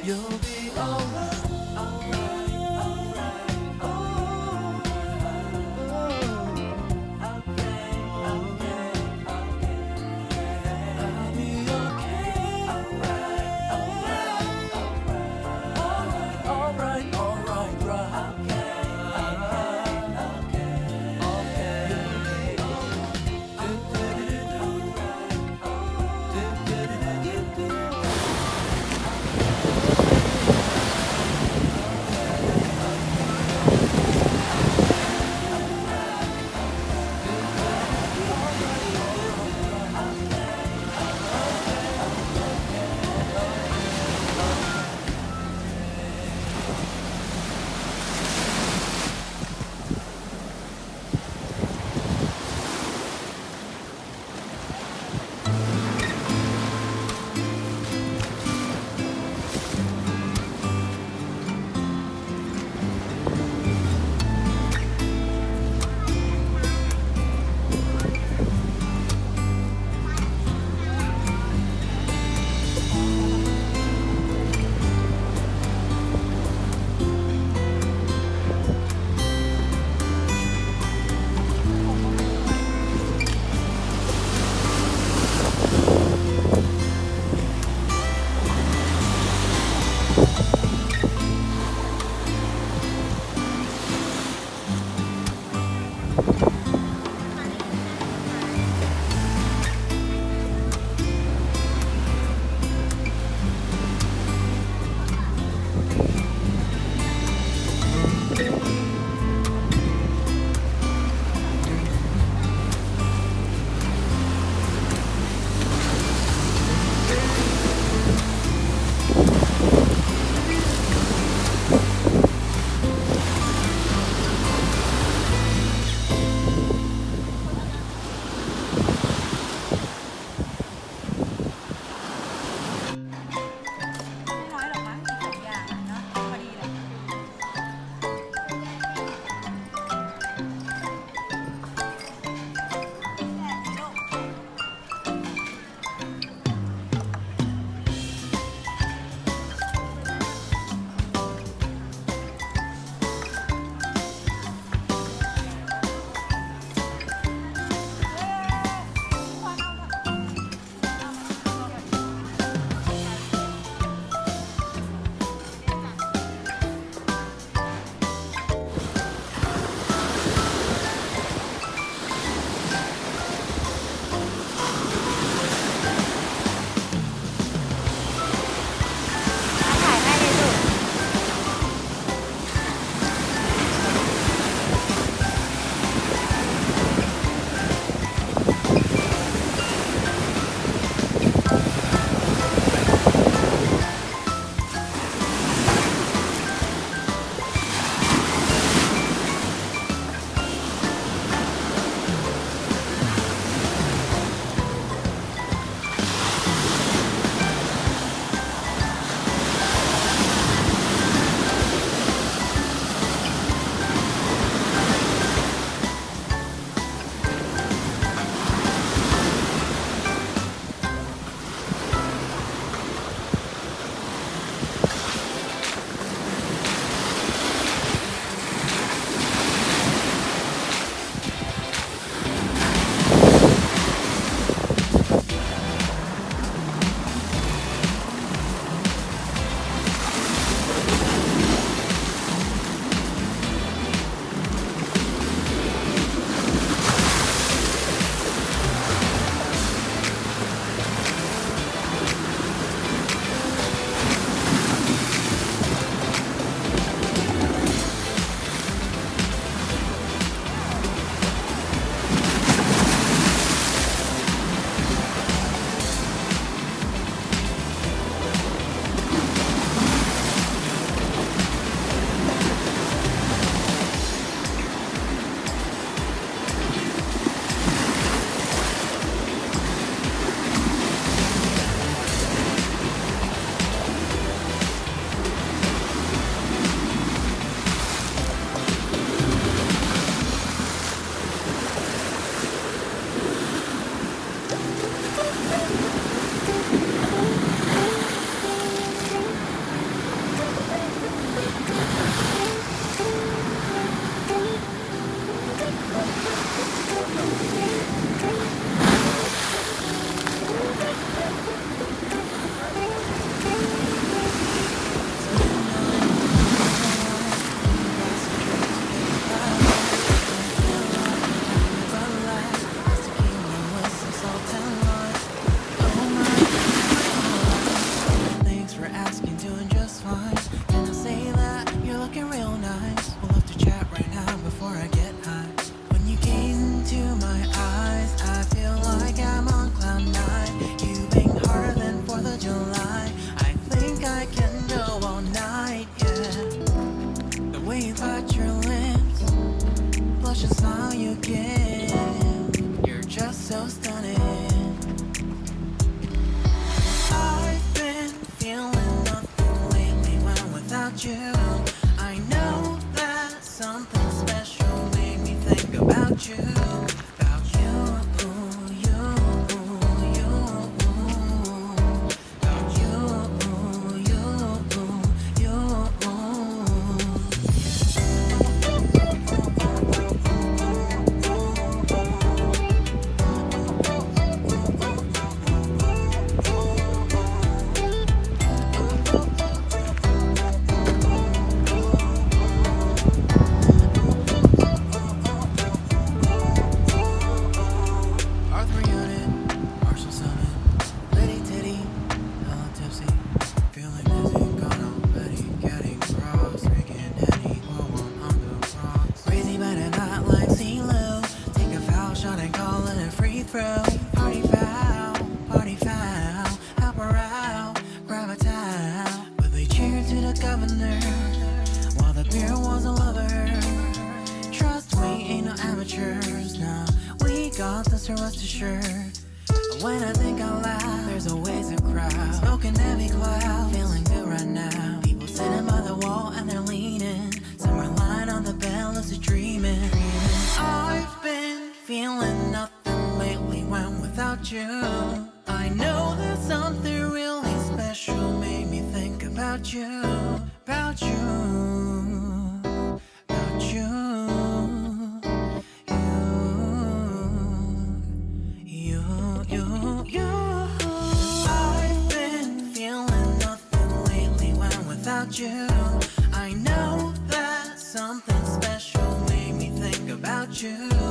You'll be alright, alright, alright, oh, okay, okay, okay, I'll be okay, alright, alright, alright, alright, alright, right, okay, okay, okay, you'll be alright, alright, pictures now. We got this to rest assured. And when I think out loud, there's always a crowd. Smoking heavy cloud, feeling good right now. People sitting by the wall and they're leaning. Some are lying on the bed, lucid dreaming. I've been feeling nothing lately when without you. I know that something really special made me think about you, about you, about you, you. I've been feeling nothing lately when without you. I know that something special made me think about you.